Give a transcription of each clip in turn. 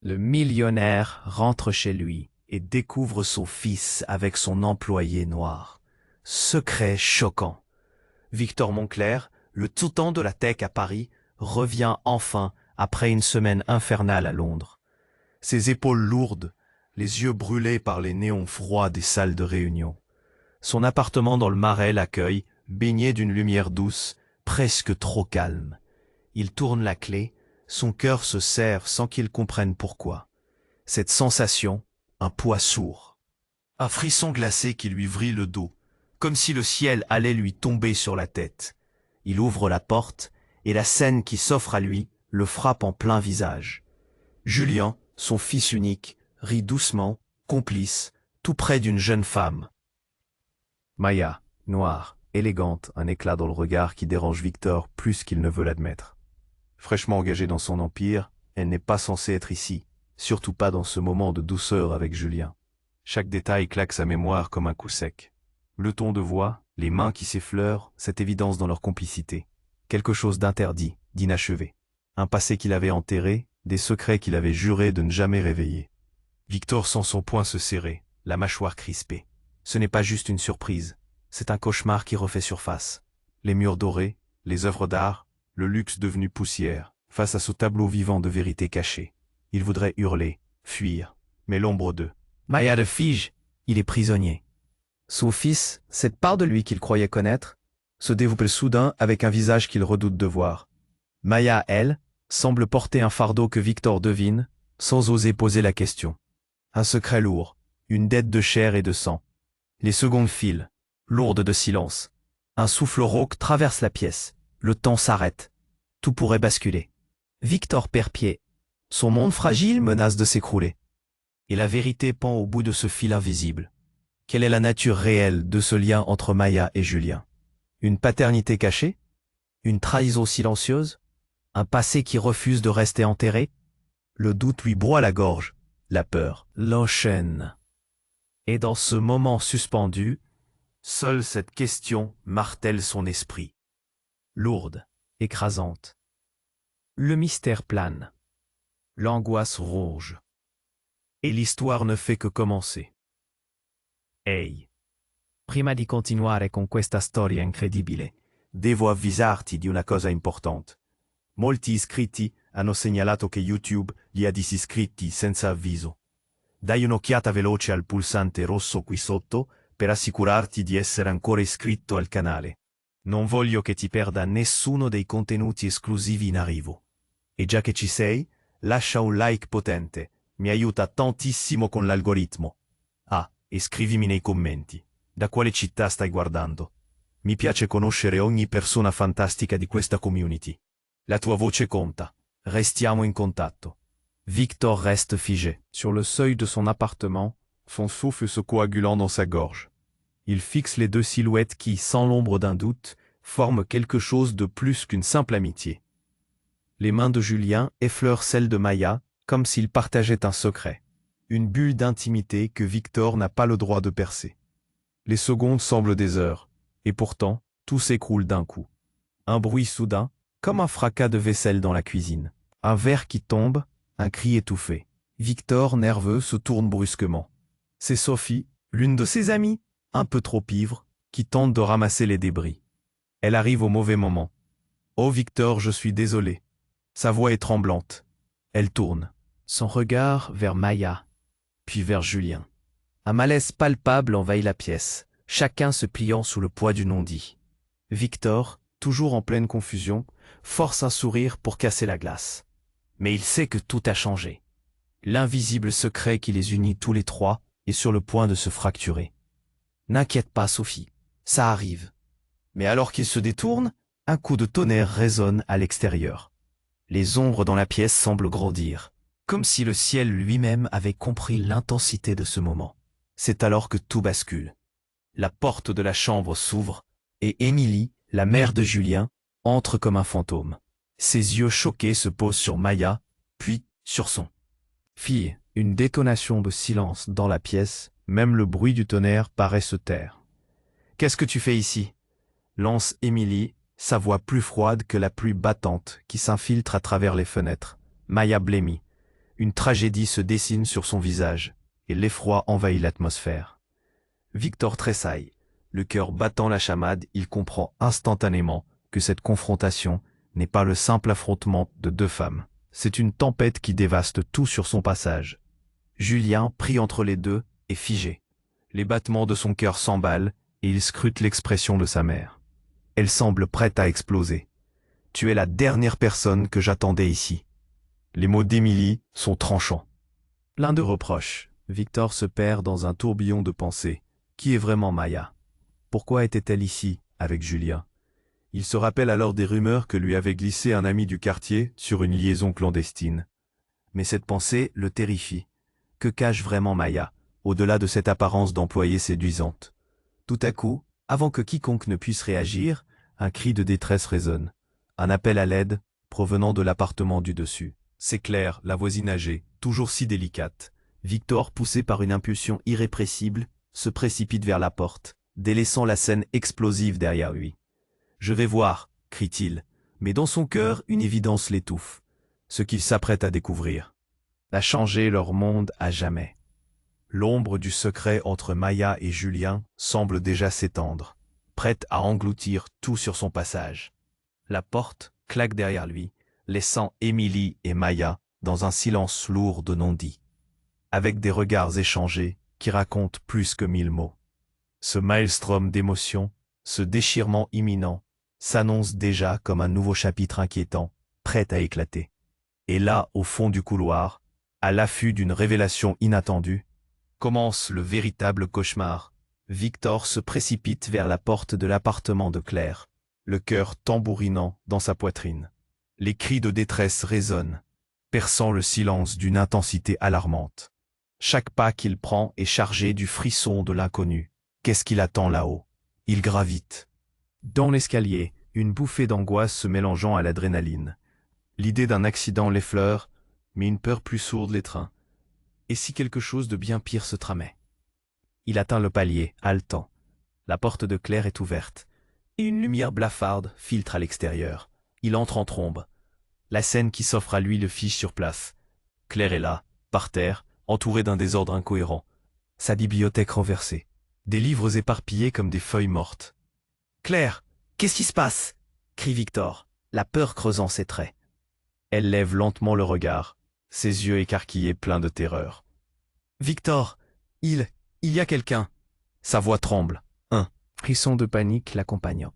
Le millionnaire rentre chez lui et découvre son fils avec son employé noir. Secret choquant. Victor Moncler, le toutant de la tech à Paris, revient enfin après une semaine infernale à Londres. Ses épaules lourdes, les yeux brûlés par les néons froids des salles de réunion. Son appartement dans le Marais l'accueille, baigné d'une lumière douce, presque trop calme. Il tourne la clé, son cœur se serre sans qu'il comprenne pourquoi. Cette sensation, un poids sourd. Un frisson glacé qui lui vrille le dos, comme si le ciel allait lui tomber sur la tête. Il ouvre la porte, et la scène qui s'offre à lui le frappe en plein visage. Julien, son fils unique, rit doucement, complice, tout près d'une jeune femme. Maya, noire, élégante, un éclat dans le regard qui dérange Victor plus qu'il ne veut l'admettre. Fraîchement engagée dans son empire, elle n'est pas censée être ici, surtout pas dans ce moment de douceur avec Julien. Chaque détail claque sa mémoire comme un coup sec. Le ton de voix, les mains qui s'effleurent, cette évidence dans leur complicité. Quelque chose d'interdit, d'inachevé. Un passé qu'il avait enterré, des secrets qu'il avait juré de ne jamais réveiller. Victor sent son poing se serrer, la mâchoire crispée. Ce n'est pas juste une surprise, c'est un cauchemar qui refait surface. Les murs dorés, les œuvres d'art, le luxe devenu poussière, face à ce tableau vivant de vérité cachée. Il voudrait hurler, fuir, mais l'ombre d'eux. Maya le fige, il est prisonnier. Son fils, cette part de lui qu'il croyait connaître, se dévoile soudain avec un visage qu'il redoute de voir. Maya, elle, semble porter un fardeau que Victor devine, sans oser poser la question. Un secret lourd, une dette de chair et de sang. Les secondes filent, lourdes de silence. Un souffle rauque traverse la pièce. Le temps s'arrête. Tout pourrait basculer. Victor perd pied. Son monde fragile menace de s'écrouler. Et la vérité pend au bout de ce fil invisible. Quelle est la nature réelle de ce lien entre Maya et Julien? Une paternité cachée? Une trahison silencieuse? Un passé qui refuse de rester enterré? Le doute lui broie la gorge. La peur l'enchaîne. Et dans ce moment suspendu, seule cette question martèle son esprit. Lourde, écrasante. Le mystère plane. L'angoisse ronge. Et l'histoire ne fait que commencer. Ehi, prima di continuare con questa storia incredibile, devo avvisarti di una cosa importante. Molti iscritti hanno segnalato che YouTube li ha disiscritti senza avviso. Dai un'occhiata veloce al pulsante rosso qui sotto per assicurarti di essere ancora iscritto al canale. Non voglio che ti perda nessuno dei contenuti esclusivi in arrivo. E già che ci sei, lascia un like potente, mi aiuta tantissimo con l'algoritmo. Ah, e scrivimi nei commenti, da quale città stai guardando. Mi piace conoscere ogni persona fantastica di questa community. La tua voce conta. Restiamo in contatto. Victor reste figé, sur le seuil de son appartement, son souffle se coagulant dans sa gorge. Il fixe les deux silhouettes qui, sans l'ombre d'un doute, forment quelque chose de plus qu'une simple amitié. Les mains de Julien effleurent celles de Maya, comme s'ils partageaient un secret. Une bulle d'intimité que Victor n'a pas le droit de percer. Les secondes semblent des heures, et pourtant, tout s'écroule d'un coup. Un bruit soudain, comme un fracas de vaisselle dans la cuisine. Un verre qui tombe, un cri étouffé. Victor, nerveux, se tourne brusquement. C'est Sophie, l'une de ses amies, un peu trop ivre, qui tente de ramasser les débris. Elle arrive au mauvais moment. « Oh Victor, je suis désolé. » Sa voix est tremblante. Elle tourne, son regard vers Maya, puis vers Julien. Un malaise palpable envahit la pièce, chacun se pliant sous le poids du non-dit. Victor, toujours en pleine confusion, force un sourire pour casser la glace. Mais il sait que tout a changé. L'invisible secret qui les unit tous les trois est sur le point de se fracturer. N'inquiète pas, Sophie, ça arrive. Mais alors qu'il se détourne, un coup de tonnerre résonne à l'extérieur. Les ombres dans la pièce semblent grandir, comme si le ciel lui-même avait compris l'intensité de ce moment. C'est alors que tout bascule. La porte de la chambre s'ouvre, et Émilie, la mère de Julien, entre comme un fantôme. Ses yeux choqués se posent sur Maya, puis sur son fille. Une détonation de silence dans la pièce, même le bruit du tonnerre paraît se taire. « Qu'est-ce que tu fais ici ?» lance Émilie, sa voix plus froide que la pluie battante qui s'infiltre à travers les fenêtres. Maya blêmit. Une tragédie se dessine sur son visage, et l'effroi envahit l'atmosphère. Victor tressaille. Le cœur battant la chamade, il comprend instantanément que cette confrontation n'est pas le simple affrontement de deux femmes. C'est une tempête qui dévaste tout sur son passage. Julien, pris entre les deux, est figé. Les battements de son cœur s'emballent et il scrute l'expression de sa mère. Elle semble prête à exploser. « Tu es la dernière personne que j'attendais ici. » Les mots d'Émilie sont tranchants. L'un d'eux reproche. Victor se perd dans un tourbillon de pensées. Qui est vraiment Maya? Pourquoi était-elle ici, avec Julien? Il se rappelle alors des rumeurs que lui avait glissées un ami du quartier sur une liaison clandestine. Mais cette pensée le terrifie. Que cache vraiment Maya, au-delà de cette apparence d'employée séduisante? Tout à coup, avant que quiconque ne puisse réagir, un cri de détresse résonne. Un appel à l'aide, provenant de l'appartement du dessus. C'est Claire, la voisine âgée, toujours si délicate. Victor, poussé par une impulsion irrépressible, se précipite vers la porte, délaissant la scène explosive derrière lui. « Je vais voir », crie-t-il, mais dans son cœur, une évidence l'étouffe. Ce qu'il s'apprête à découvrir a changé leur monde à jamais. L'ombre du secret entre Maya et Julien semble déjà s'étendre, prête à engloutir tout sur son passage. La porte claque derrière lui, laissant Émilie et Maya dans un silence lourd de non-dit, avec des regards échangés qui racontent plus que 1000 mots. Ce maelstrom d'émotions, ce déchirement imminent, s'annonce déjà comme un nouveau chapitre inquiétant, prêt à éclater. Et là, au fond du couloir, à l'affût d'une révélation inattendue, commence le véritable cauchemar. Victor se précipite vers la porte de l'appartement de Claire, le cœur tambourinant dans sa poitrine. Les cris de détresse résonnent, perçant le silence d'une intensité alarmante. Chaque pas qu'il prend est chargé du frisson de l'inconnu. Qu'est-ce qu'il attend là-haut? Il gravite. Dans l'escalier, une bouffée d'angoisse se mélangeant à l'adrénaline. L'idée d'un accident l'effleure, mais une peur plus sourde l'étreint. Et si quelque chose de bien pire se tramait? Il atteint le palier, haletant. La porte de Claire est ouverte, et une lumière blafarde filtre à l'extérieur. Il entre en trombe. La scène qui s'offre à lui le fiche sur place. Claire est là, par terre, entourée d'un désordre incohérent. Sa bibliothèque renversée. Des livres éparpillés comme des feuilles mortes. « Claire, qu'est-ce qui se passe ?» crie Victor, la peur creusant ses traits. Elle lève lentement le regard, ses yeux écarquillés pleins de terreur. « Victor, il y a quelqu'un !» Sa voix tremble. Un frisson de panique l'accompagnant.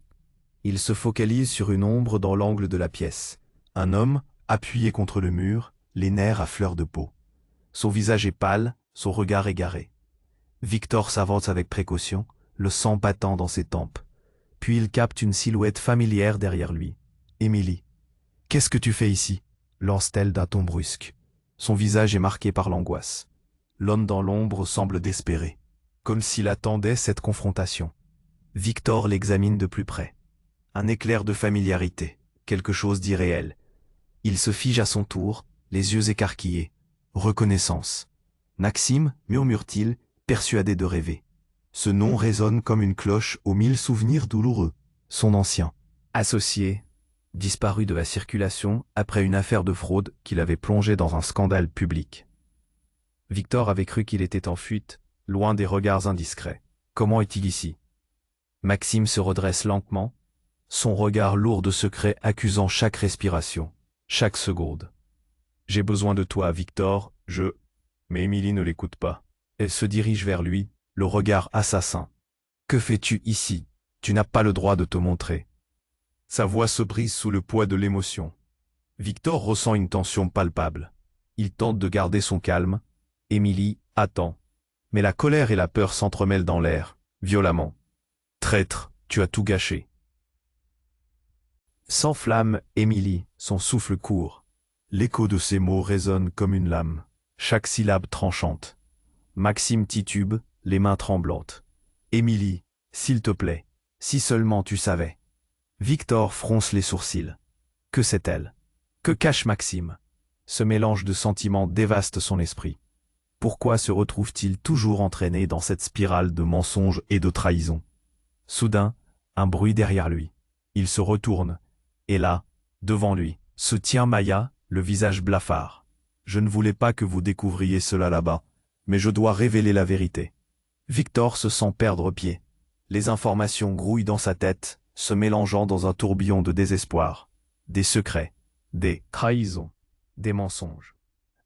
Il se focalise sur une ombre dans l'angle de la pièce. Un homme, appuyé contre le mur, les nerfs à fleur de peau. Son visage est pâle, son regard égaré. Victor s'avance avec précaution, le sang battant dans ses tempes. Puis il capte une silhouette familière derrière lui. « Émilie. »« Qu'est-ce que tu fais ici ?» lance-t-elle d'un ton brusque. Son visage est marqué par l'angoisse. L'homme dans l'ombre semble désespéré, comme s'il attendait cette confrontation. Victor l'examine de plus près. Un éclair de familiarité, quelque chose d'irréel. Il se fige à son tour, les yeux écarquillés. Reconnaissance. « Maxime » murmure-t-il, persuadé de rêver. Ce nom résonne comme une cloche aux 1000 souvenirs douloureux. Son ancien associé, disparu de la circulation après une affaire de fraude qui l'avait plongé dans un scandale public. Victor avait cru qu'il était en fuite, loin des regards indiscrets. Comment est-il ici? Maxime se redresse lentement, son regard lourd de secrets accusant chaque respiration, chaque seconde. « J'ai besoin de toi, Victor, Mais Émilie ne l'écoute pas. Elle se dirige vers lui, le regard assassin. « Que fais-tu ici? Tu n'as pas le droit de te montrer. » Sa voix se brise sous le poids de l'émotion. Victor ressent une tension palpable. Il tente de garder son calme. Émilie attend. Mais la colère et la peur s'entremêlent dans l'air, violemment. « Traître, tu as tout gâché. » S'enflamme Émilie, son souffle court. L'écho de ses mots résonne comme une lame, chaque syllabe tranchante. Maxime titube, les mains tremblantes. « Émilie, s'il te plaît, si seulement tu savais. » Victor fronce les sourcils. Que sait-elle? Que cache Maxime? Ce mélange de sentiments dévaste son esprit. Pourquoi se retrouve-t-il toujours entraîné dans cette spirale de mensonges et de trahison? Soudain, un bruit derrière lui. Il se retourne, et là, devant lui, se tient Maya, le visage blafard. Je ne voulais pas que vous découvriez cela là-bas, mais je dois révéler la vérité. Victor se sent perdre pied. Les informations grouillent dans sa tête, se mélangeant dans un tourbillon de désespoir. Des secrets, des trahisons, des mensonges.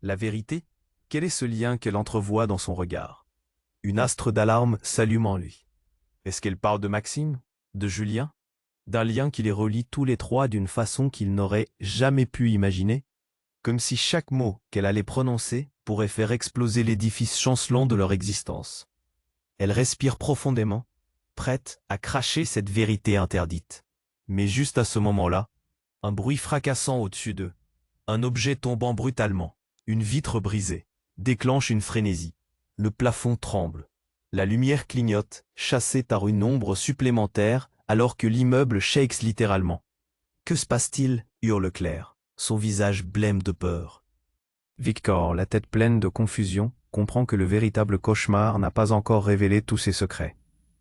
La vérité? Quel est ce lien qu'elle entrevoit dans son regard? Une astre d'alarme s'allume en lui. Est-ce qu'elle parle de Maxime? De Julien? D'un lien qui les relie tous les trois d'une façon qu'il n'aurait jamais pu imaginer? Comme si chaque mot qu'elle allait prononcer pourrait faire exploser l'édifice chancelant de leur existence. Elle respire profondément, prête à cracher cette vérité interdite. Mais juste à ce moment-là, un bruit fracassant au-dessus d'eux, un objet tombant brutalement, une vitre brisée, déclenche une frénésie. Le plafond tremble. La lumière clignote, chassée par une ombre supplémentaire, alors que l'immeuble shakes littéralement. Que se passe-t-il? Hurle Claire, son visage blême de peur. Victor, la tête pleine de confusion, comprend que le véritable cauchemar n'a pas encore révélé tous ses secrets.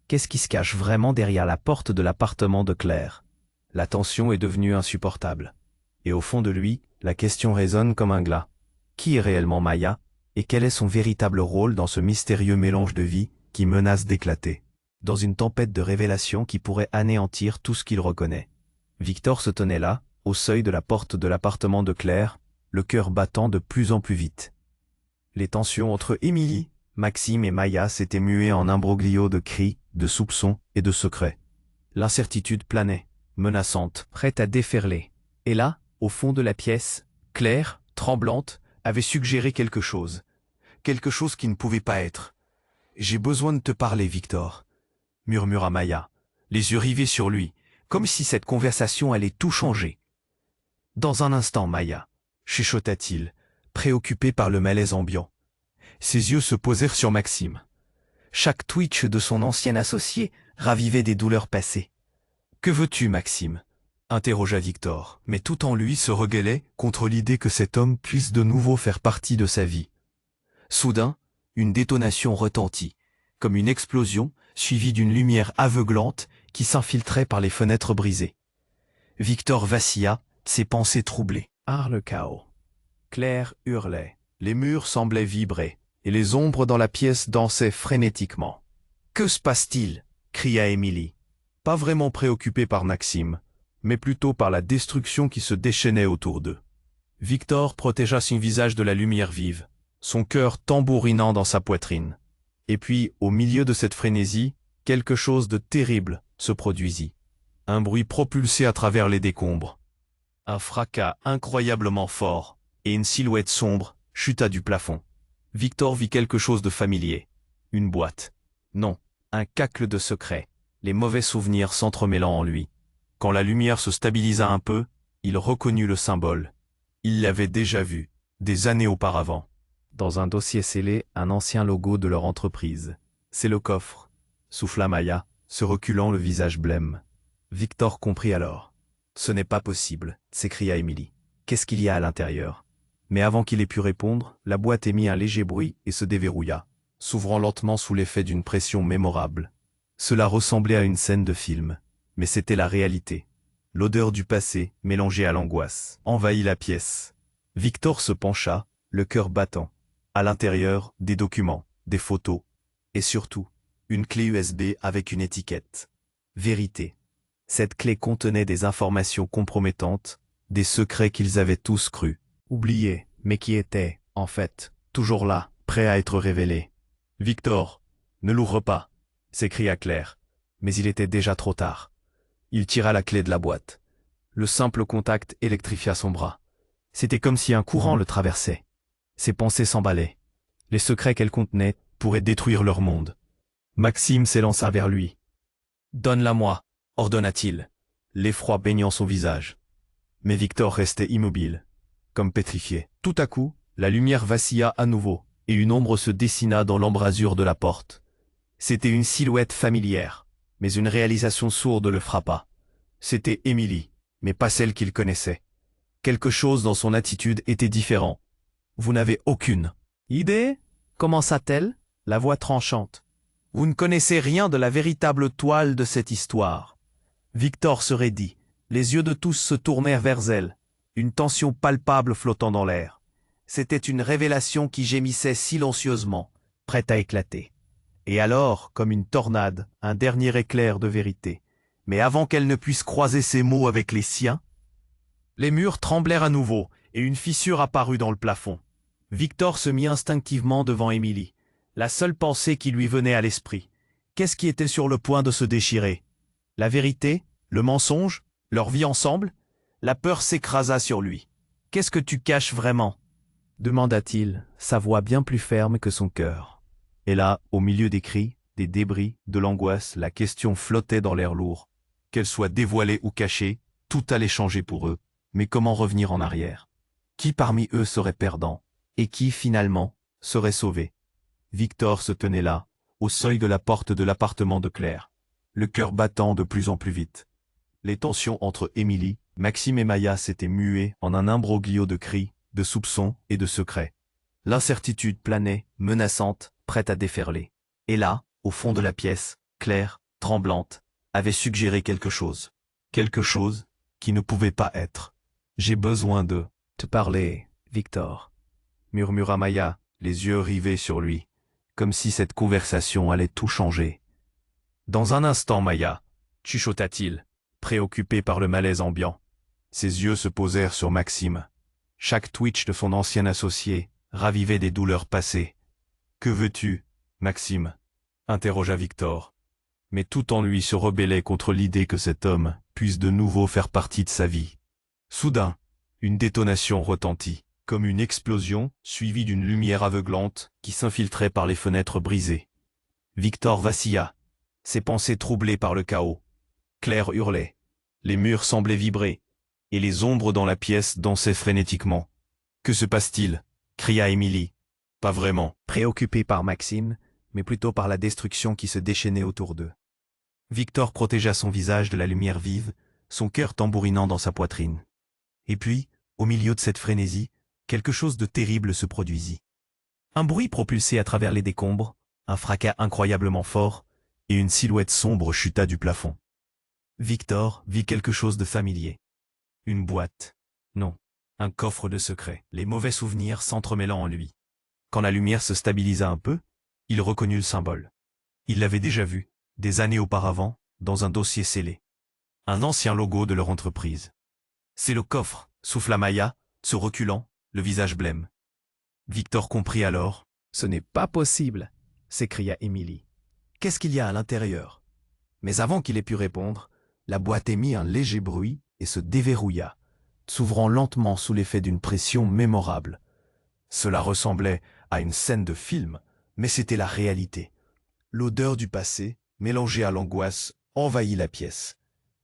Qu'est-ce qui se cache vraiment derrière la porte de l'appartement de Claire? La tension est devenue insupportable. Et au fond de lui, la question résonne comme un glas. Qui est réellement Maya? Et quel est son véritable rôle dans ce mystérieux mélange de vie qui menace d'éclater? Dans une tempête de révélations qui pourrait anéantir tout ce qu'il reconnaît. Victor se tenait là, au seuil de la porte de l'appartement de Claire, le cœur battant de plus en plus vite. Les tensions entre Émilie, Maxime et Maya s'étaient muées en imbroglio de cris, de soupçons et de secrets. L'incertitude planait, menaçante, prête à déferler. Et là, au fond de la pièce, Claire, tremblante, avait suggéré quelque chose. Quelque chose qui ne pouvait pas être. « J'ai besoin de te parler, Victor », murmura Maya, les yeux rivés sur lui, comme si cette conversation allait tout changer. « Dans un instant, Maya », chuchota-t-il, préoccupé par le malaise ambiant. Ses yeux se posèrent sur Maxime. Chaque twitch de son ancien associé ravivait des douleurs passées. « Que veux-tu, Maxime ?» interrogea Victor, mais tout en lui se regueulait contre l'idée que cet homme puisse de nouveau faire partie de sa vie. Soudain, une détonation retentit, comme une explosion suivie d'une lumière aveuglante qui s'infiltrait par les fenêtres brisées. Victor vacilla, ses pensées troublées. Ah, le chaos. Claire hurlait, les murs semblaient vibrer, et les ombres dans la pièce dansaient frénétiquement. « Que se passe-t-il » cria Émilie, pas vraiment préoccupée par Maxime, mais plutôt par la destruction qui se déchaînait autour d'eux. Victor protégea son visage de la lumière vive, son cœur tambourinant dans sa poitrine. Et puis, au milieu de cette frénésie, quelque chose de terrible se produisit. Un bruit propulsé à travers les décombres. Un fracas incroyablement fort, et une silhouette sombre chuta du plafond. Victor vit quelque chose de familier. Une boîte. Non, un cacle de secret, les mauvais souvenirs s'entremêlant en lui. Quand la lumière se stabilisa un peu, il reconnut le symbole. Il l'avait déjà vu, des années auparavant. Dans un dossier scellé, un ancien logo de leur entreprise. « C'est le coffre », souffla Maya, se reculant le visage blême. Victor comprit alors. « Ce n'est pas possible », s'écria Émilie. « Qu'est-ce qu'il y a à l'intérieur ?» Mais avant qu'il ait pu répondre, la boîte émit un léger bruit et se déverrouilla, s'ouvrant lentement sous l'effet d'une pression mémorable. Cela ressemblait à une scène de film. Mais c'était la réalité. L'odeur du passé, mélangée à l'angoisse, envahit la pièce. Victor se pencha, le cœur battant. À l'intérieur, des documents, des photos, et surtout, une clé USB avec une étiquette. Vérité. Cette clé contenait des informations compromettantes, des secrets qu'ils avaient tous crus. Oubliés, mais qui étaient, en fait, toujours là, prêts à être révélés. « Victor, ne l'ouvre pas !» s'écria Claire. Mais il était déjà trop tard. Il tira la clé de la boîte. Le simple contact électrifia son bras. C'était comme si un courant le traversait. Ses pensées s'emballaient. Les secrets qu'elle contenait pourraient détruire leur monde. Maxime s'élança vers lui. « Donne-la-moi » ordonna-t-il, l'effroi baignant son visage. Mais Victor restait immobile, comme pétrifié. Tout à coup, la lumière vacilla à nouveau, et une ombre se dessina dans l'embrasure de la porte. C'était une silhouette familière. Mais une réalisation sourde le frappa. C'était Émilie, mais pas celle qu'il connaissait. Quelque chose dans son attitude était différent. « Vous n'avez aucune idée ?» commença-t-elle, la voix tranchante. « Vous ne connaissez rien de la véritable toile de cette histoire. » Victor se raidit. Les yeux de tous se tournèrent vers elle, une tension palpable flottant dans l'air. C'était une révélation qui gémissait silencieusement, prête à éclater. Et alors, comme une tornade, un dernier éclair de vérité. Mais avant qu'elle ne puisse croiser ses mots avec les siens, les murs tremblèrent à nouveau, et une fissure apparut dans le plafond. Victor se mit instinctivement devant Émilie, la seule pensée qui lui venait à l'esprit. Qu'est-ce qui était sur le point de se déchirer? La vérité? Le mensonge? Leur vie ensemble? La peur s'écrasa sur lui. « Qu'est-ce que tu caches vraiment ?» demanda-t-il, sa voix bien plus ferme que son cœur. Et là, au milieu des cris, des débris, de l'angoisse, la question flottait dans l'air lourd. Qu'elle soit dévoilée ou cachée, tout allait changer pour eux. Mais comment revenir en arrière? Qui parmi eux serait perdant? Et qui, finalement, serait sauvé? Victor se tenait là, au seuil de la porte de l'appartement de Claire, le cœur battant de plus en plus vite. Les tensions entre Émilie, Maxime et Maya s'étaient muées en un imbroglio de cris, de soupçons et de secrets. L'incertitude planait, menaçante, prête à déferler. Et là, au fond de la pièce, Claire, tremblante, avait suggéré quelque chose. Quelque chose qui ne pouvait pas être. « J'ai besoin de te parler, Victor », murmura Maya, les yeux rivés sur lui, comme si cette conversation allait tout changer. « Dans un instant, Maya », chuchota-t-il, préoccupé par le malaise ambiant. Ses yeux se posèrent sur Maxime. Chaque twitch de son ancien associé ravivait des douleurs passées. « Que veux-tu, Maxime ?» interrogea Victor. Mais tout en lui se rebellait contre l'idée que cet homme puisse de nouveau faire partie de sa vie. Soudain, une détonation retentit, comme une explosion suivie d'une lumière aveuglante qui s'infiltrait par les fenêtres brisées. Victor vacilla, ses pensées troublées par le chaos. Claire hurlait, les murs semblaient vibrer, et les ombres dans la pièce dansaient frénétiquement. « Que se passe-t-il » cria Émilie. Pas vraiment, préoccupée par Maxime, mais plutôt par la destruction qui se déchaînait autour d'eux. Victor protégea son visage de la lumière vive, son cœur tambourinant dans sa poitrine. Et puis, au milieu de cette frénésie, quelque chose de terrible se produisit. Un bruit propulsé à travers les décombres, un fracas incroyablement fort, et une silhouette sombre chuta du plafond. Victor vit quelque chose de familier. Une boîte. Non, un coffre de secrets, les mauvais souvenirs s'entremêlant en lui. Quand la lumière se stabilisa un peu, il reconnut le symbole. Il l'avait déjà vu, des années auparavant, dans un dossier scellé. Un ancien logo de leur entreprise. « C'est le coffre », souffla Maya, se reculant, le visage blême. Victor comprit alors. « Ce n'est pas possible », s'écria Émilie. « Qu'est-ce qu'il y a à l'intérieur ?» Mais avant qu'il ait pu répondre, la boîte émit un léger bruit et se déverrouilla, s'ouvrant lentement sous l'effet d'une pression mémorable. Cela ressemblait à une scène de film, mais c'était la réalité. L'odeur du passé, mélangée à l'angoisse, envahit la pièce.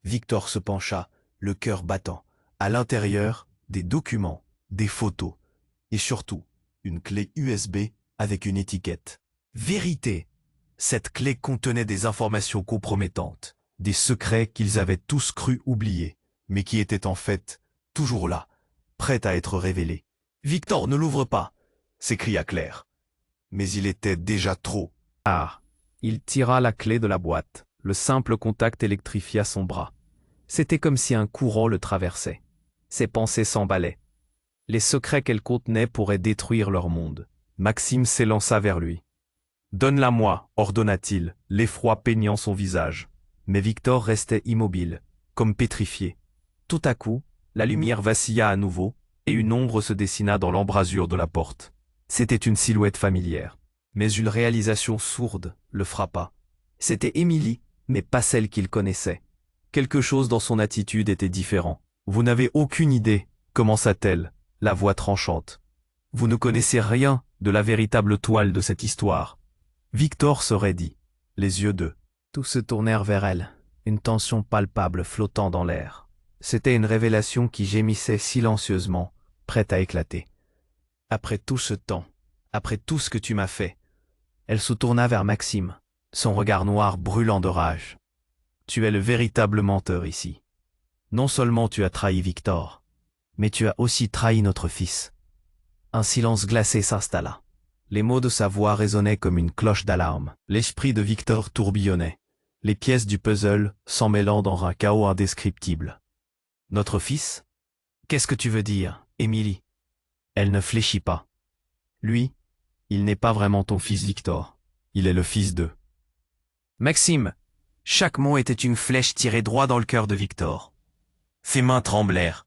Victor se pencha, le cœur battant. À l'intérieur, des documents, des photos, et surtout, une clé USB avec une étiquette. Vérité! Cette clé contenait des informations compromettantes, des secrets qu'ils avaient tous cru oublier, mais qui étaient en fait toujours là, prêts à être révélés. « Victor, ne l'ouvre pas !» s'écria Claire. Mais il était déjà trop. Ah! Il tira la clé de la boîte. Le simple contact électrifia son bras. C'était comme si un courant le traversait. Ses pensées s'emballaient. Les secrets qu'elle contenait pourraient détruire leur monde. Maxime s'élança vers lui. « Donne-la-moi » ordonna-t-il, l'effroi peignant son visage. Mais Victor restait immobile, comme pétrifié. Tout à coup, la lumière vacilla à nouveau, et une ombre se dessina dans l'embrasure de la porte. C'était une silhouette familière. Mais une réalisation sourde le frappa. C'était Émilie, mais pas celle qu'il connaissait. Quelque chose dans son attitude était différent. « Vous n'avez aucune idée » commença-t-elle, la voix tranchante. « Vous ne connaissez rien de la véritable toile de cette histoire. » Victor se raidit, les yeux d'eux. Tous se tournèrent vers elle, une tension palpable flottant dans l'air. C'était une révélation qui gémissait silencieusement, prête à éclater. « Après tout ce temps, après tout ce que tu m'as fait », elle se tourna vers Maxime, son regard noir brûlant de rage. « Tu es le véritable menteur ici. Non seulement tu as trahi Victor, mais tu as aussi trahi notre fils. » Un silence glacé s'installa. Les mots de sa voix résonnaient comme une cloche d'alarme. L'esprit de Victor tourbillonnait, les pièces du puzzle s'emmêlant dans un chaos indescriptible. « Notre fils ? Qu'est-ce que tu veux dire, Émilie » Elle ne fléchit pas. Lui, il n'est pas vraiment ton fils Victor. Il est le fils de Maxime. Chaque mot était une flèche tirée droit dans le cœur de Victor. Ses mains tremblèrent.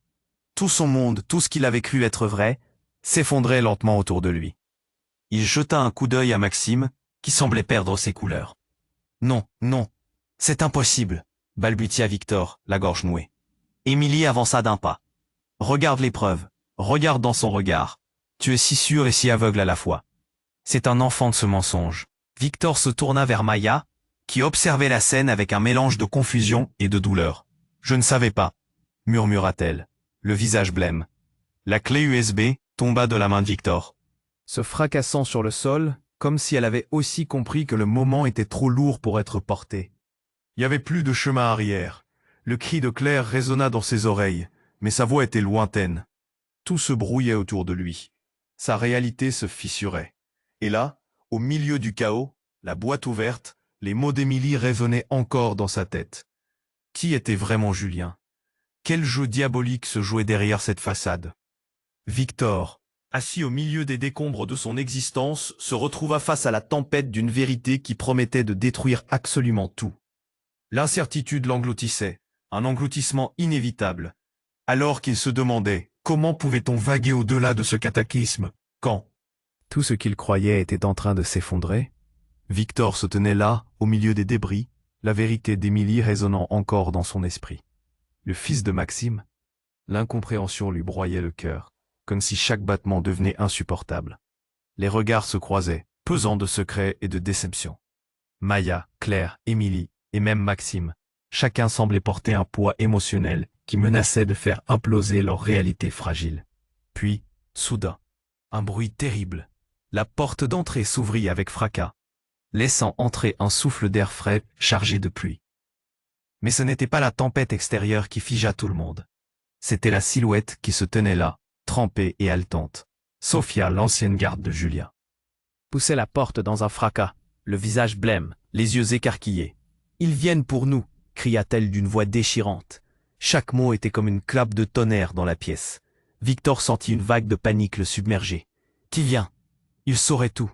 Tout son monde, tout ce qu'il avait cru être vrai, s'effondrait lentement autour de lui. Il jeta un coup d'œil à Maxime, qui semblait perdre ses couleurs. Non, non, c'est impossible, balbutia Victor, la gorge nouée. Émilie avança d'un pas. Regarde l'épreuve, regarde dans son regard. Tu es si sûr et si aveugle à la fois. C'est un enfant de ce mensonge. Victor se tourna vers Maya, qui observait la scène avec un mélange de confusion et de douleur. Je ne savais pas, murmura-t-elle, le visage blême. La clé USB tomba de la main de Victor, se fracassant sur le sol, comme si elle avait aussi compris que le moment était trop lourd pour être porté. Il n'y avait plus de chemin arrière. Le cri de Claire résonna dans ses oreilles, mais sa voix était lointaine. Tout se brouillait autour de lui. Sa réalité se fissurait. Et là, au milieu du chaos, la boîte ouverte, les mots d'Émilie résonnaient encore dans sa tête. Qui était vraiment Julien? Quel jeu diabolique se jouait derrière cette façade? Victor, assis au milieu des décombres de son existence, se retrouva face à la tempête d'une vérité qui promettait de détruire absolument tout. L'incertitude l'engloutissait, un engloutissement inévitable. Alors qu'il se demandait comment pouvait-on vaguer au-delà de ce cataclysme, quand tout ce qu'il croyait était en train de s'effondrer, Victor se tenait là, au milieu des débris, la vérité d'Émilie résonnant encore dans son esprit. Le fils de Maxime? L'incompréhension lui broyait le cœur, comme si chaque battement devenait insupportable. Les regards se croisaient, pesant de secrets et de déception. Maya, Claire, Émilie, et même Maxime, chacun semblait porter un poids émotionnel qui menaçait de faire imploser leur réalité fragile. Puis, soudain, un bruit terrible. La porte d'entrée s'ouvrit avec fracas, laissant entrer un souffle d'air frais chargé de pluie. Mais ce n'était pas la tempête extérieure qui figea tout le monde. C'était la silhouette qui se tenait là, trempée et haletante. Sophia, l'ancienne garde de Julien, poussait la porte dans un fracas, le visage blême, les yeux écarquillés. « Ils viennent pour nous !» cria-t-elle d'une voix déchirante. Chaque mot était comme une clap de tonnerre dans la pièce. Victor sentit une vague de panique le submerger. « Qui vient ?» Il saurait tout.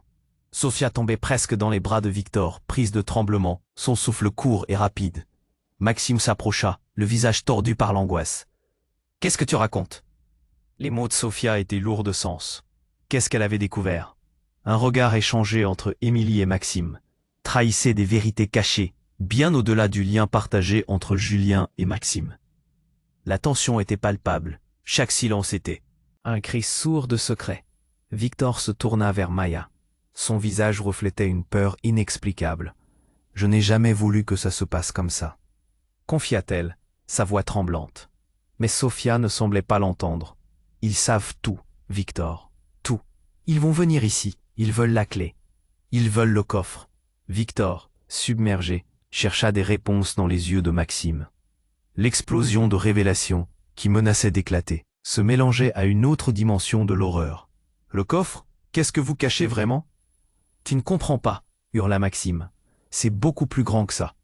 Sophia tombait presque dans les bras de Victor, prise de tremblement, son souffle court et rapide. Maxime s'approcha, le visage tordu par l'angoisse. « Qu'est-ce que tu racontes ?» Les mots de Sophia étaient lourds de sens. Qu'est-ce qu'elle avait découvert? Un regard échangé entre Émilie et Maxime trahissait des vérités cachées, bien au-delà du lien partagé entre Julien et Maxime. La tension était palpable, chaque silence était un cri sourd de secret. Victor se tourna vers Maya. Son visage reflétait une peur inexplicable. « Je n'ai jamais voulu que ça se passe comme ça. » confia-t-elle, sa voix tremblante. Mais Sophia ne semblait pas l'entendre. « Ils savent tout, Victor, tout. Ils vont venir ici, ils veulent la clé. Ils veulent le coffre. » Victor, submergé, chercha des réponses dans les yeux de Maxime. L'explosion de révélation, qui menaçait d'éclater, se mélangeait à une autre dimension de l'horreur. « Le coffre? Qu'est-ce que vous cachez vraiment ?»« Tu ne comprends pas, » hurla Maxime. « C'est beaucoup plus grand que ça.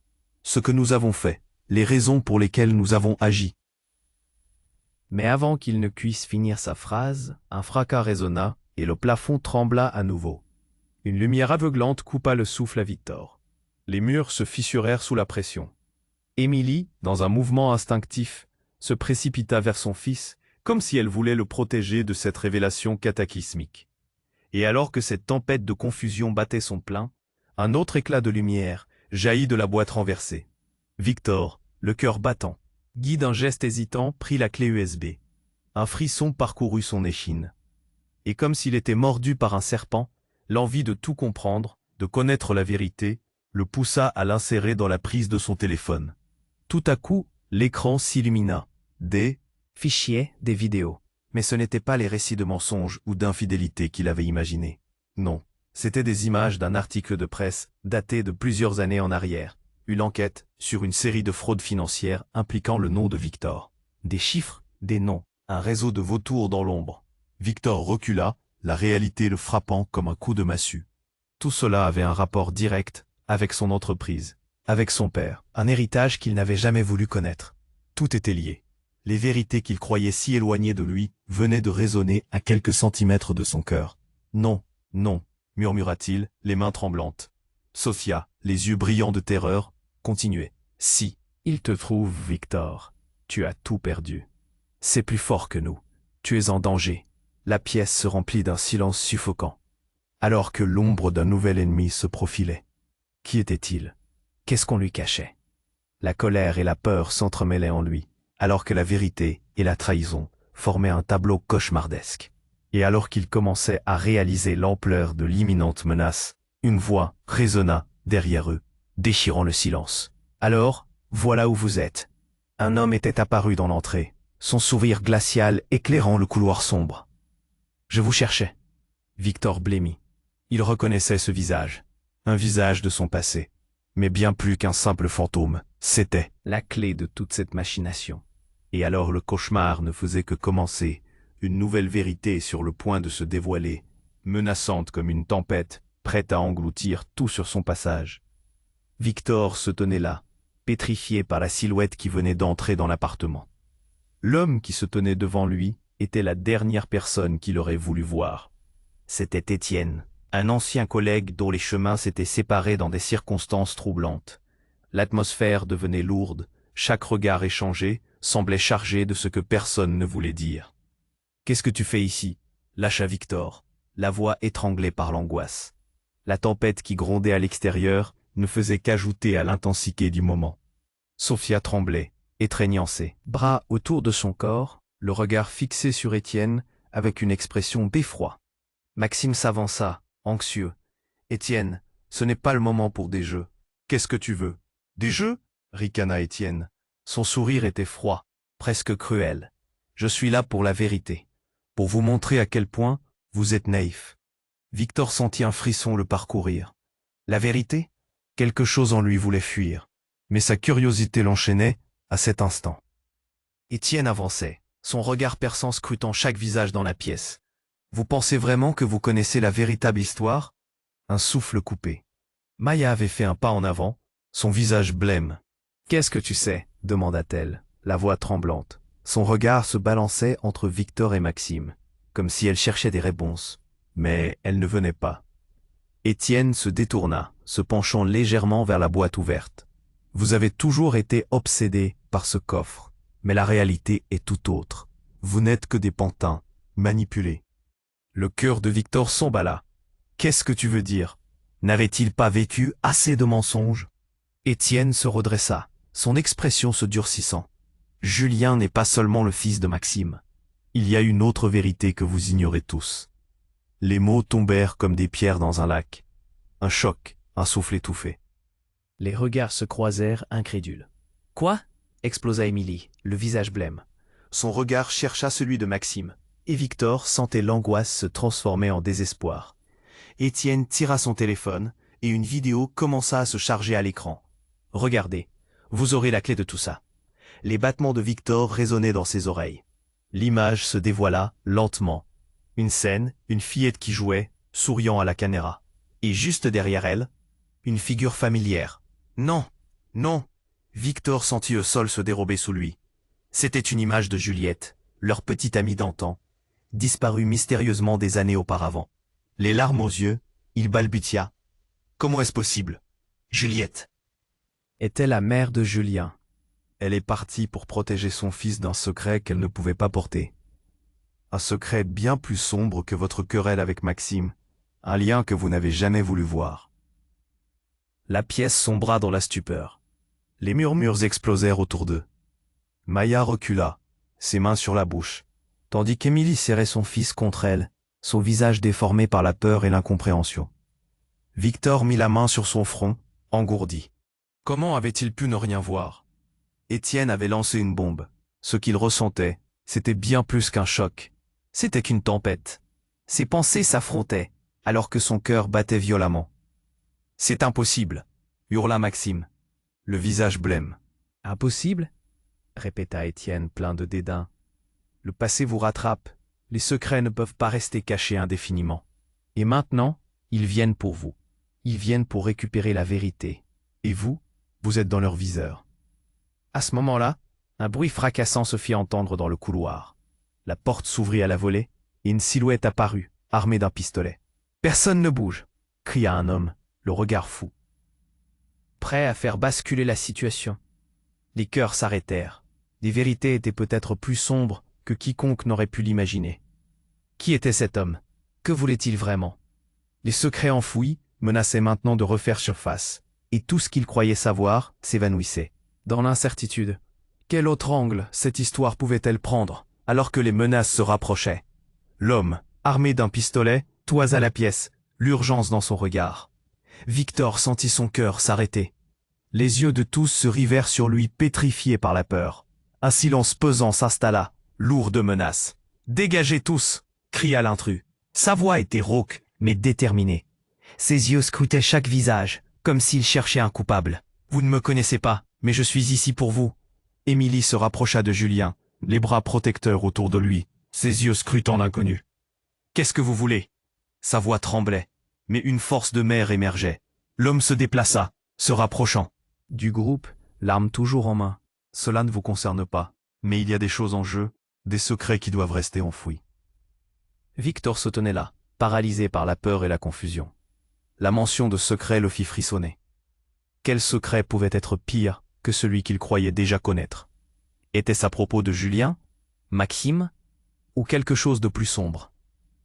Ce que nous avons fait, les raisons pour lesquelles nous avons agi. » Mais avant qu'il ne puisse finir sa phrase, un fracas résonna et le plafond trembla à nouveau. Une lumière aveuglante coupa le souffle à Victor. Les murs se fissurèrent sous la pression. Émilie, dans un mouvement instinctif, se précipita vers son fils, comme si elle voulait le protéger de cette révélation cataclysmique. Et alors que cette tempête de confusion battait son plein, un autre éclat de lumière jaillit de la boîte renversée. Victor, le cœur battant, guide d'un geste hésitant, prit la clé USB. Un frisson parcourut son échine. Et comme s'il était mordu par un serpent, l'envie de tout comprendre, de connaître la vérité, le poussa à l'insérer dans la prise de son téléphone. Tout à coup, l'écran s'illumina. Des fichiers, des vidéos. Mais ce n'étaient pas les récits de mensonges ou d'infidélité qu'il avait imaginés. Non, c'étaient des images d'un article de presse daté de plusieurs années en arrière. Une enquête sur une série de fraudes financières impliquant le nom de Victor. Des chiffres, des noms, un réseau de vautours dans l'ombre. Victor recula, la réalité le frappant comme un coup de massue. Tout cela avait un rapport direct avec son entreprise, avec son père, un héritage qu'il n'avait jamais voulu connaître. Tout était lié. Les vérités qu'il croyait si éloignées de lui venaient de résonner à quelques centimètres de son cœur. Non, non, murmura-t-il, les mains tremblantes. Sophia, les yeux brillants de terreur, continuait. Si, il te trouve, Victor, tu as tout perdu. C'est plus fort que nous. Tu es en danger. La pièce se remplit d'un silence suffocant. Alors que l'ombre d'un nouvel ennemi se profilait. Qui était-il? Qu'est-ce qu'on lui cachait? La colère et la peur s'entremêlaient en lui, alors que la vérité et la trahison formaient un tableau cauchemardesque. Et alors qu'il commençait à réaliser l'ampleur de l'imminente menace, une voix résonna derrière eux, déchirant le silence. Alors, voilà où vous êtes. Un homme était apparu dans l'entrée, son sourire glacial éclairant le couloir sombre. Je vous cherchais. Victor blêmit. Il reconnaissait ce visage, un visage de son passé, mais bien plus qu'un simple fantôme. C'était la clé de toute cette machination. Et alors le cauchemar ne faisait que commencer, une nouvelle vérité sur le point de se dévoiler, menaçante comme une tempête, prête à engloutir tout sur son passage. Victor se tenait là, pétrifié par la silhouette qui venait d'entrer dans l'appartement. L'homme qui se tenait devant lui était la dernière personne qu'il aurait voulu voir. C'était Étienne, un ancien collègue dont les chemins s'étaient séparés dans des circonstances troublantes. L'atmosphère devenait lourde, chaque regard échangé semblait chargé de ce que personne ne voulait dire. « Qu'est-ce que tu fais ici » lâcha Victor, la voix étranglée par l'angoisse. La tempête qui grondait à l'extérieur ne faisait qu'ajouter à l'intensité du moment. Sophia tremblait, étreignant ses bras autour de son corps, le regard fixé sur Étienne avec une expression d'effroi. Maxime s'avança, anxieux. « Étienne, ce n'est pas le moment pour des jeux. Qu'est-ce que tu veux? Des jeux » ricana Étienne. Son sourire était froid, presque cruel. « Je suis là pour la vérité, pour vous montrer à quel point vous êtes naïf. » Victor sentit un frisson le parcourir. La vérité? Quelque chose en lui voulait fuir, mais sa curiosité l'enchaînait à cet instant. Étienne avançait, son regard perçant scrutant chaque visage dans la pièce. « Vous pensez vraiment que vous connaissez la véritable histoire ?» Un souffle coupé. Maya avait fait un pas en avant, son visage blême. « Qu'est-ce que tu sais ?» demanda-t-elle, la voix tremblante. Son regard se balançait entre Victor et Maxime, comme si elle cherchait des réponses, mais elles ne venaient pas. Étienne se détourna, se penchant légèrement vers la boîte ouverte. « Vous avez toujours été obsédé par ce coffre, mais la réalité est tout autre. Vous n'êtes que des pantins, manipulés. » Le cœur de Victor s'emballa. « Qu'est-ce que tu veux dire? N'avait-il pas vécu assez de mensonges ?» Étienne se redressa, son expression se durcissant. « Julien n'est pas seulement le fils de Maxime. Il y a une autre vérité que vous ignorez tous. » Les mots tombèrent comme des pierres dans un lac. Un choc, un souffle étouffé. Les regards se croisèrent incrédules. « Quoi ?» explosa Émilie, le visage blême. Son regard chercha celui de Maxime, et Victor sentait l'angoisse se transformer en désespoir. Étienne tira son téléphone, et une vidéo commença à se charger à l'écran. « Regardez, vous aurez la clé de tout ça. » Les battements de Victor résonnaient dans ses oreilles. L'image se dévoila lentement. Une scène, une fillette qui jouait, souriant à la caméra. Et juste derrière elle, une figure familière. Non, non. Victor sentit le sol se dérober sous lui. C'était une image de Juliette, leur petite amie d'antan, disparue mystérieusement des années auparavant. Les larmes aux yeux, il balbutia. Comment est-ce possible? Juliette était la mère de Julien. Elle est partie pour protéger son fils d'un secret qu'elle ne pouvait pas porter. Un secret bien plus sombre que votre querelle avec Maxime, un lien que vous n'avez jamais voulu voir. La pièce sombra dans la stupeur. Les murmures explosèrent autour d'eux. Maya recula, ses mains sur la bouche, tandis qu'Émilie serrait son fils contre elle, son visage déformé par la peur et l'incompréhension. Victor mit la main sur son front, engourdi. Comment avait-il pu ne rien voir? Étienne avait lancé une bombe. Ce qu'il ressentait, c'était bien plus qu'un choc. C'était qu'une tempête. Ses pensées s'affrontaient, alors que son cœur battait violemment. « C'est impossible !» hurla Maxime, le visage blême. « Impossible ?» répéta Étienne plein de dédain. « Le passé vous rattrape. Les secrets ne peuvent pas rester cachés indéfiniment. Et maintenant, ils viennent pour vous. Ils viennent pour récupérer la vérité. Et vous, vous êtes dans leur viseur. » À ce moment-là, Un bruit fracassant se fit entendre dans le couloir. La porte s'ouvrit à la volée, et une silhouette apparut, armée d'un pistolet. « Personne ne bouge !» cria un homme, le regard fou. Prêt à faire basculer la situation. Les cœurs s'arrêtèrent. Les vérités étaient peut-être plus sombres que quiconque n'aurait pu l'imaginer. Qui était cet homme? Que voulait-il vraiment? Les secrets enfouis menaçaient maintenant de refaire surface, et tout ce qu'il croyait savoir s'évanouissait. Dans l'incertitude, quel autre angle cette histoire pouvait-elle prendre, alors que les menaces se rapprochaient? L'homme, armé d'un pistolet, toisa la pièce, l'urgence dans son regard. Victor sentit son cœur s'arrêter. Les yeux de tous se rivèrent sur lui, pétrifiés par la peur. Un silence pesant s'installa, lourd de menaces. « Dégagez tous !» cria l'intrus. Sa voix était rauque, mais déterminée. Ses yeux scrutaient chaque visage, comme s'il cherchait un coupable. « Vous ne me connaissez pas, mais je suis ici pour vous. » Émilie se rapprocha de Julien, les bras protecteurs autour de lui, ses yeux scrutant l'inconnu. « Qu'est-ce que vous voulez ?» Sa voix tremblait, mais une force de mer émergeait. L'homme se déplaça, se rapprochant. Du groupe, l'arme toujours en main. « Cela ne vous concerne pas, mais il y a des choses en jeu, des secrets qui doivent rester enfouis. » Victor se tenait là, paralysé par la peur et la confusion. La mention de secret le fit frissonner. Quel secret pouvait être pire que celui qu'il croyait déjà connaître? Était-ce à propos de Julien, Maxime, ou quelque chose de plus sombre?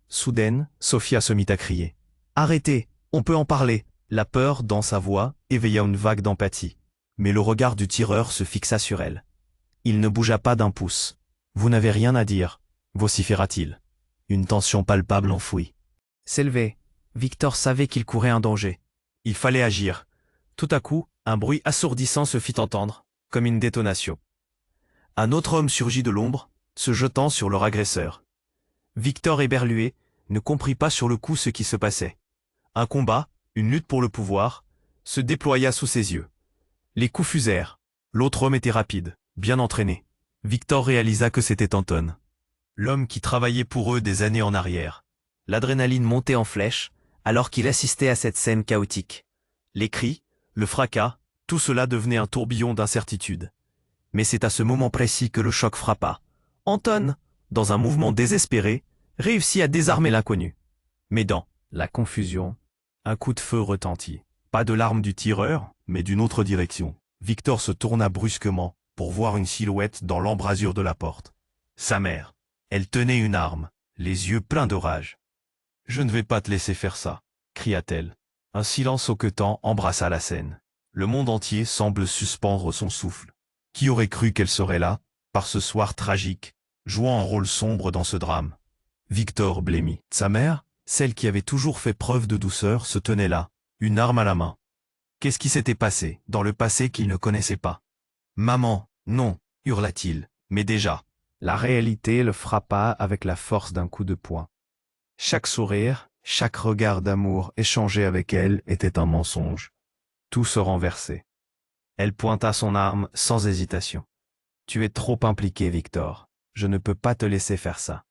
Soudain, Sophia se mit à crier. « Arrêtez, on peut en parler !» La peur, dans sa voix, éveilla une vague d'empathie. Mais le regard du tireur se fixa sur elle. Il ne bougea pas d'un pouce. « Vous n'avez rien à dire » vociféra-t-il. Une tension palpable enfouie. S'élever, Victor savait qu'il courait un danger. Il fallait agir. Tout à coup, un bruit assourdissant se fit entendre, comme une détonation. Un autre homme surgit de l'ombre, se jetant sur leur agresseur. Victor, éberlué, ne comprit pas sur le coup ce qui se passait. Un combat, une lutte pour le pouvoir, se déploya sous ses yeux. Les coups fusèrent. L'autre homme était rapide, bien entraîné. Victor réalisa que c'était Anton. L'homme qui travaillait pour eux des années en arrière. L'adrénaline montait en flèche, alors qu'il assistait à cette scène chaotique. Les cris, le fracas, tout cela devenait un tourbillon d'incertitude. Mais c'est à ce moment précis que le choc frappa. Anton, dans un mouvement désespéré, réussit à désarmer l'inconnu. Mais dans la confusion, un coup de feu retentit. Pas de l'arme du tireur, mais d'une autre direction. Victor se tourna brusquement pour voir une silhouette dans l'embrasure de la porte. Sa mère. Elle tenait une arme, les yeux pleins de rage. « Je ne vais pas te laisser faire ça !» cria-t-elle. Un silence hoquetant embrassa la scène. Le monde entier semble suspendre son souffle. Qui aurait cru qu'elle serait là, par ce soir tragique, jouant un rôle sombre dans ce drame? Victor blêmit. Sa mère, celle qui avait toujours fait preuve de douceur, se tenait là, une arme à la main. Qu'est-ce qui s'était passé, dans le passé qu'il ne connaissait pas? « Maman, non !» hurla-t-il, mais déjà. La réalité le frappa avec la force d'un coup de poing. Chaque sourire, chaque regard d'amour échangé avec elle était un mensonge. Tout se renversait. Elle pointa son arme sans hésitation. « Tu es trop impliqué, Victor. Je ne peux pas te laisser faire ça. »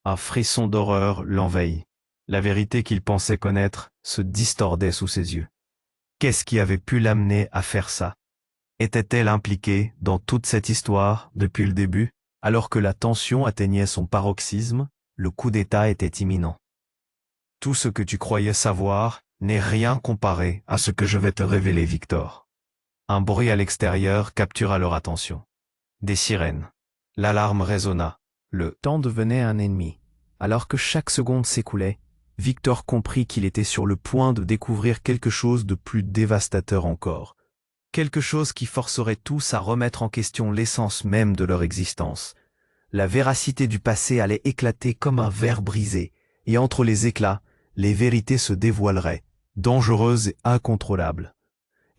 Un frisson d'horreur l'envahit. La vérité qu'il pensait connaître se distordait sous ses yeux. Qu'est-ce qui avait pu l'amener à faire ça? Était-elle impliquée dans toute cette histoire depuis le début? Alors que la tension atteignait son paroxysme, le coup d'État était imminent. « Tout ce que tu croyais savoir n'est rien comparé à ce que je vais te révéler, Victor. » Un bruit à l'extérieur captura leur attention. Des sirènes. L'alarme résonna. Le temps devenait un ennemi. Alors que chaque seconde s'écoulait, Victor comprit qu'il était sur le point de découvrir quelque chose de plus dévastateur encore. Quelque chose qui forcerait tous à remettre en question l'essence même de leur existence. La véracité du passé allait éclater comme un verre brisé, et entre les éclats, les vérités se dévoileraient, dangereuses et incontrôlables.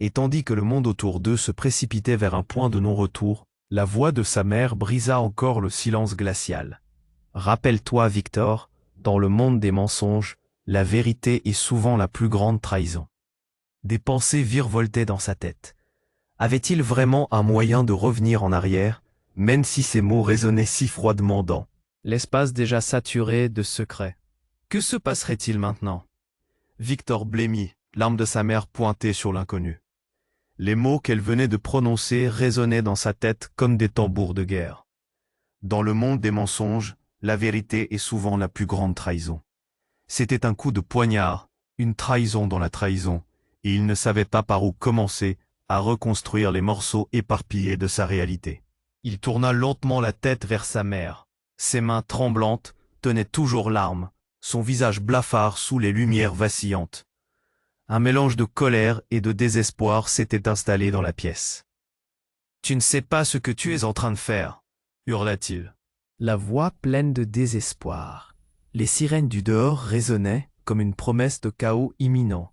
Et tandis que le monde autour d'eux se précipitait vers un point de non-retour, la voix de sa mère brisa encore le silence glacial. « Rappelle-toi, Victor, dans le monde des mensonges, la vérité est souvent la plus grande trahison. » Des pensées virevoltaient dans sa tête. Avait-il vraiment un moyen de revenir en arrière, même si ces mots résonnaient si froidement dans l'espace déjà saturé de secrets? Que se passerait-il maintenant? Victor blêmit, l'arme de sa mère pointée sur l'inconnu. Les mots qu'elle venait de prononcer résonnaient dans sa tête comme des tambours de guerre. Dans le monde des mensonges, la vérité est souvent la plus grande trahison. C'était un coup de poignard, une trahison dans la trahison, et il ne savait pas par où commencer à reconstruire les morceaux éparpillés de sa réalité. Il tourna lentement la tête vers sa mère. Ses mains tremblantes tenaient toujours l'arme, son visage blafard sous les lumières vacillantes. Un mélange de colère et de désespoir s'était installé dans la pièce. « Tu ne sais pas ce que tu es en train de faire !» hurla-t-il. La voix pleine de désespoir. Les sirènes du dehors résonnaient comme une promesse de chaos imminent.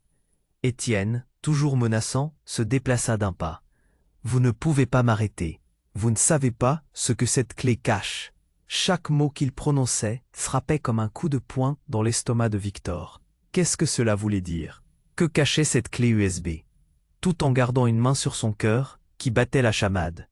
Étienne, toujours menaçant, se déplaça d'un pas. « Vous ne pouvez pas m'arrêter. Vous ne savez pas ce que cette clé cache. » Chaque mot qu'il prononçait frappait comme un coup de poing dans l'estomac de Victor. Qu'est-ce que cela voulait dire? Que cachait cette clé USB? Tout en gardant une main sur son cœur, qui battait la chamade.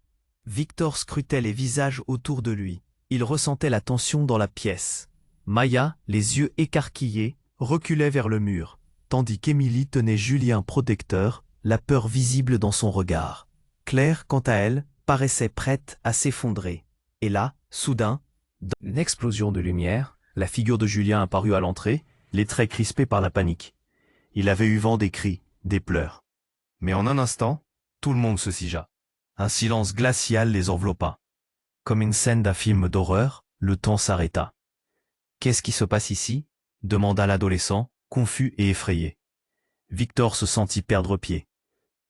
Victor scrutait les visages autour de lui. Il ressentait la tension dans la pièce. Maya, les yeux écarquillés, reculait vers le mur, tandis qu'Émilie tenait Julien protecteur, la peur visible dans son regard. Claire, quant à elle, paraissait prête à s'effondrer. Et là, soudain, dans une explosion de lumière, la figure de Julien apparut à l'entrée, les traits crispés par la panique. Il avait eu vent des cris, des pleurs. Mais en un instant, tout le monde se figea. Un silence glacial les enveloppa. Comme une scène d'un film d'horreur, le temps s'arrêta. « Qu'est-ce qui se passe ici ?» demanda l'adolescent, confus et effrayé. Victor se sentit perdre pied.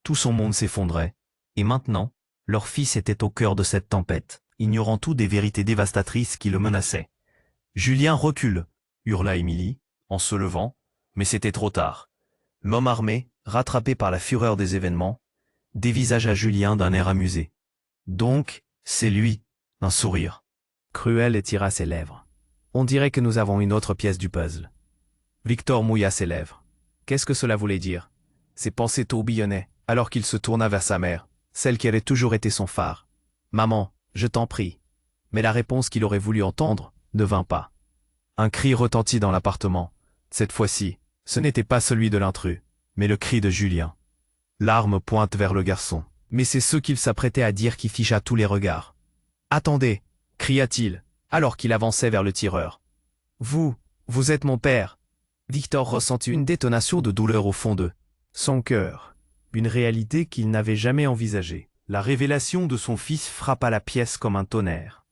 Tout son monde s'effondrait, et maintenant, leur fils était au cœur de cette tempête, ignorant tout des vérités dévastatrices qui le menaçaient. « Julien recule !» hurla Émilie, en se levant, mais c'était trop tard. L'homme armé, rattrapé par la fureur des événements, dévisagea Julien d'un air amusé. « Donc, c'est lui !» Un sourire. Cruel étira ses lèvres. « On dirait que nous avons une autre pièce du puzzle. » Victor mouilla ses lèvres. Qu'est-ce que cela voulait dire? Ses pensées tourbillonnaient, alors qu'il se tourna vers sa mère, celle qui avait toujours été son phare. « Maman, je t'en prie. » Mais la réponse qu'il aurait voulu entendre ne vint pas. Un cri retentit dans l'appartement. Cette fois-ci, ce n'était pas celui de l'intrus, mais le cri de Julien. L'arme pointe vers le garçon, mais c'est ce qu'il s'apprêtait à dire qui figea tous les regards. « Attendez !» cria-t-il, alors qu'il avançait vers le tireur. « Vous êtes mon père !» Victor ressentit une détonation de douleur au fond de son cœur, une réalité qu'il n'avait jamais envisagée. La révélation de son fils frappa la pièce comme un tonnerre.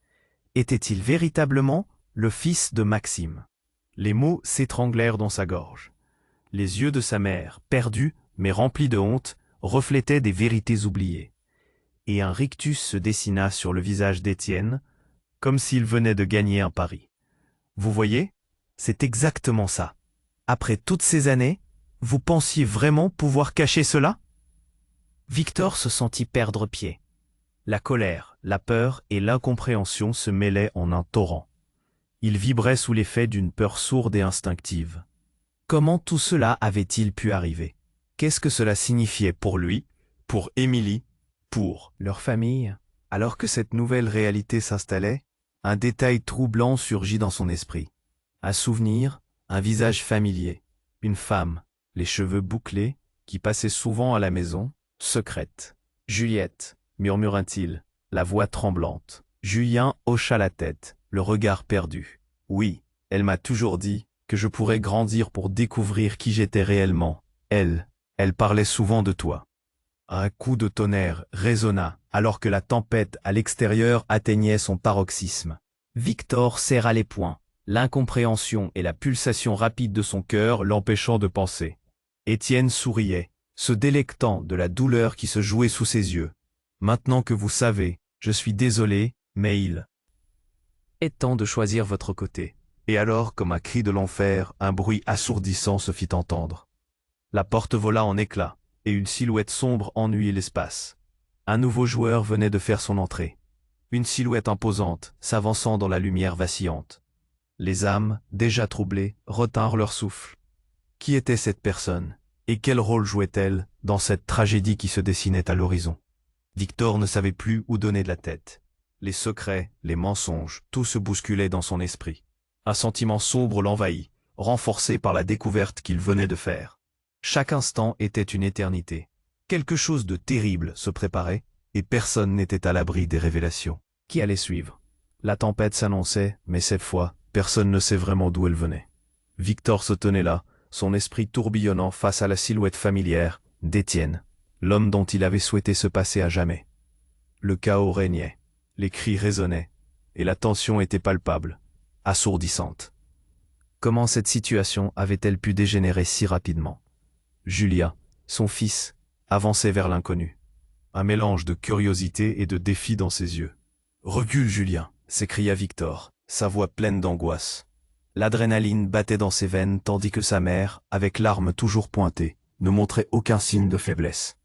Était-il véritablement le fils de Maxime? Les mots s'étranglèrent dans sa gorge. Les yeux de sa mère, perdus mais remplis de honte, reflétaient des vérités oubliées. Et un rictus se dessina sur le visage d'Étienne, comme s'il venait de gagner un pari. Vous voyez, c'est exactement ça. Après toutes ces années, vous pensiez vraiment pouvoir cacher cela? Victor se sentit perdre pied. La colère, la peur et l'incompréhension se mêlaient en un torrent. Il vibrait sous l'effet d'une peur sourde et instinctive. Comment tout cela avait-il pu arriver? Qu'est-ce que cela signifiait pour lui, pour Émilie, pour leur famille? Alors que cette nouvelle réalité s'installait, un détail troublant surgit dans son esprit. Un souvenir, un visage familier, une femme, les cheveux bouclés, qui passait souvent à la maison, secrète. « Juliette !» murmura-t-il, la voix tremblante. Julien hocha la tête, le regard perdu. « Oui, elle m'a toujours dit que je pourrais grandir pour découvrir qui j'étais réellement. Elle parlait souvent de toi. » Un coup de tonnerre résonna alors que la tempête à l'extérieur atteignait son paroxysme. Victor serra les poings, l'incompréhension et la pulsation rapide de son cœur l'empêchant de penser. Étienne souriait, se délectant de la douleur qui se jouait sous ses yeux. « Maintenant que vous savez, je suis désolé, mais il est temps de choisir votre côté. » Et alors, comme un cri de l'enfer, un bruit assourdissant se fit entendre. La porte vola en éclats, et une silhouette sombre ennuyait l'espace. Un nouveau joueur venait de faire son entrée. Une silhouette imposante, s'avançant dans la lumière vacillante. Les âmes, déjà troublées, retinrent leur souffle. Qui était cette personne, et quel rôle jouait-elle dans cette tragédie qui se dessinait à l'horizon? Victor ne savait plus où donner de la tête. Les secrets, les mensonges, tout se bousculait dans son esprit. Un sentiment sombre l'envahit, renforcé par la découverte qu'il venait de faire. Chaque instant était une éternité. Quelque chose de terrible se préparait, et personne n'était à l'abri des révélations qui allaient suivre. La tempête s'annonçait, mais cette fois, personne ne sait vraiment d'où elle venait. Victor se tenait là, son esprit tourbillonnant face à la silhouette familière d'Étienne, l'homme dont il avait souhaité se passer à jamais. Le chaos régnait, les cris résonnaient, et la tension était palpable, assourdissante. Comment cette situation avait-elle pu dégénérer si rapidement? Julia, son fils, avançait vers l'inconnu. Un mélange de curiosité et de défi dans ses yeux. « Recule, Julien !» s'écria Victor, sa voix pleine d'angoisse. L'adrénaline battait dans ses veines tandis que sa mère, avec l'arme toujours pointée, ne montrait aucun signe de faiblesse.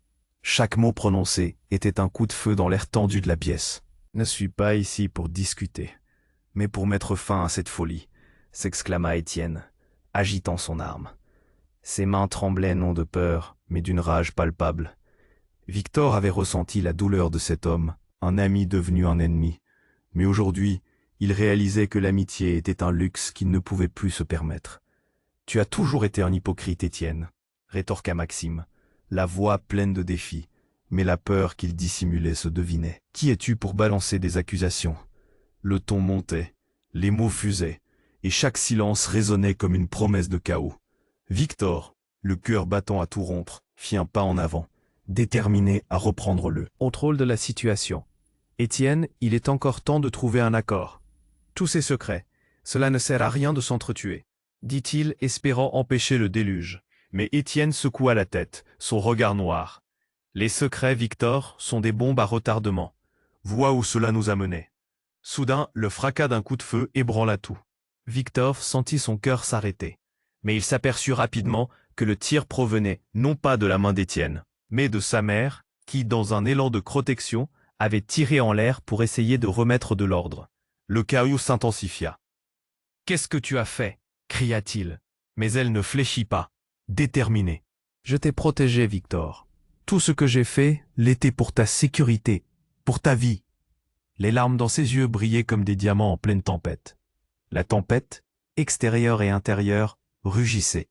Chaque mot prononcé était un coup de feu dans l'air tendu de la pièce. « Ne suis pas ici pour discuter, mais pour mettre fin à cette folie », s'exclama Étienne, agitant son arme. Ses mains tremblaient non de peur, mais d'une rage palpable. Victor avait ressenti la douleur de cet homme, un ami devenu un ennemi. Mais aujourd'hui, il réalisait que l'amitié était un luxe qu'il ne pouvait plus se permettre. « Tu as toujours été un hypocrite, Étienne », rétorqua Maxime, la voix pleine de défi, mais la peur qu'il dissimulait se devinait. « Qui es-tu pour balancer des accusations ?» Le ton montait, les mots fusaient, et chaque silence résonnait comme une promesse de chaos. Victor, le cœur battant à tout rompre, fit un pas en avant, déterminé à reprendre le contrôle de la situation. « Étienne, il est encore temps de trouver un accord. Tous ces secrets, cela ne sert à rien de s'entretuer, » dit-il, espérant empêcher le déluge. Mais Étienne secoua la tête, son regard noir. « Les secrets, Victor, sont des bombes à retardement. Vois où cela nous a menés. » Soudain, le fracas d'un coup de feu ébranla tout. Victor sentit son cœur s'arrêter. Mais il s'aperçut rapidement que le tir provenait non pas de la main d'Étienne, mais de sa mère, qui, dans un élan de protection, avait tiré en l'air pour essayer de remettre de l'ordre. Le chaos s'intensifia. « Qu'est-ce que tu as fait ?» cria-t-il. Mais elle ne fléchit pas, déterminée. « Je t'ai protégé, Victor. Tout ce que j'ai fait l'était pour ta sécurité, pour ta vie. » Les larmes dans ses yeux brillaient comme des diamants en pleine tempête. La tempête, extérieure et intérieure, rugissait.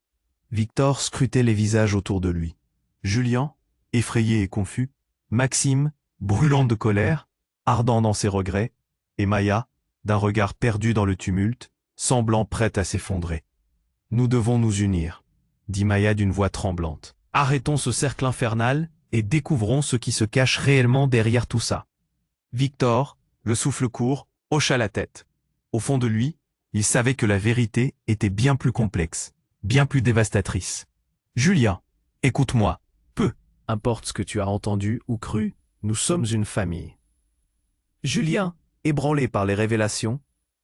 Victor scrutait les visages autour de lui. Julien, effrayé et confus, Maxime, brûlant de colère, ardent dans ses regrets, et Maya, d'un regard perdu dans le tumulte, semblant prête à s'effondrer. « Nous devons nous unir, » dit Maya d'une voix tremblante. « Arrêtons ce cercle infernal et découvrons ce qui se cache réellement derrière tout ça. » Victor, le souffle court, hocha la tête. Au fond de lui, il savait que la vérité était bien plus complexe, bien plus dévastatrice. « Julien, écoute-moi, peu importe ce que tu as entendu ou cru, nous sommes une famille. » Julien, ébranlé par les révélations,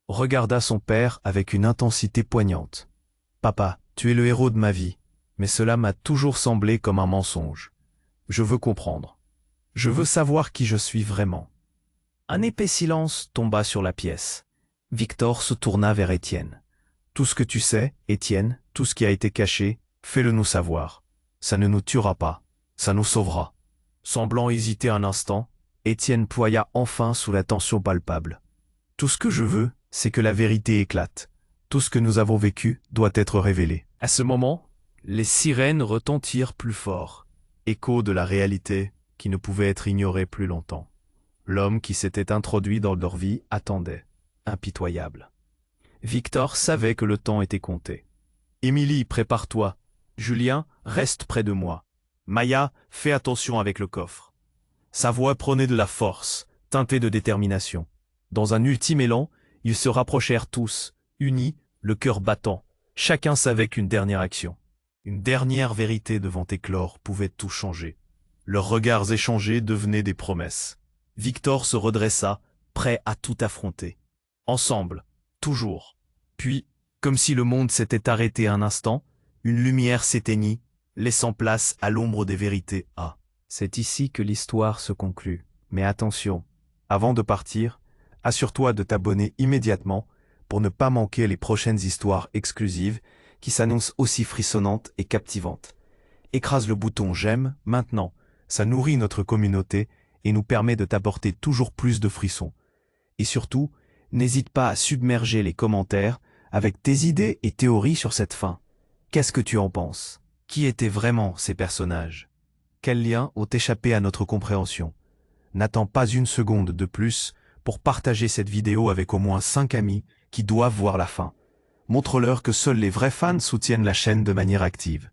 regarda son père avec une intensité poignante. « Papa, tu es le héros de ma vie, mais cela m'a toujours semblé comme un mensonge. Je veux comprendre. Je veux savoir qui je suis vraiment. » Un épais silence tomba sur la pièce. Victor se tourna vers Étienne. « Tout ce que tu sais, Étienne, tout ce qui a été caché, fais-le nous savoir. Ça ne nous tuera pas, ça nous sauvera. » Semblant hésiter un instant, Étienne ploya enfin sous la tension palpable. « Tout ce que je veux, c'est que la vérité éclate. Tout ce que nous avons vécu doit être révélé. » À ce moment, les sirènes retentirent plus fort, écho de la réalité qui ne pouvait être ignorée plus longtemps. L'homme qui s'était introduit dans leur vie attendait, impitoyable. Victor savait que le temps était compté. « Émilie, prépare-toi. Julien, reste près de moi. Maya, fais attention avec le coffre. » Sa voix prenait de la force, teintée de détermination. Dans un ultime élan, ils se rapprochèrent tous, unis, le cœur battant. Chacun savait qu'une dernière action, une dernière vérité devant éclore pouvait tout changer. Leurs regards échangés devenaient des promesses. Victor se redressa, prêt à tout affronter. Ensemble, toujours. Puis, comme si le monde s'était arrêté un instant, une lumière s'éteignit, laissant place à l'ombre des vérités. « Ah, c'est ici que l'histoire se conclut. Mais attention, avant de partir, assure-toi de t'abonner immédiatement pour ne pas manquer les prochaines histoires exclusives qui s'annoncent aussi frissonnantes et captivantes. Écrase le bouton « J'aime » maintenant, ça nourrit notre communauté et nous permet de t'apporter toujours plus de frissons. Et surtout, n'hésite pas à submerger les commentaires avec tes idées et théories sur cette fin. Qu'est-ce que tu en penses? Qui étaient vraiment ces personnages? quels liens ont échappé à notre compréhension? N'attends pas une seconde de plus pour partager cette vidéo avec au moins 5 amis qui doivent voir la fin. Montre-leur que seuls les vrais fans soutiennent la chaîne de manière active.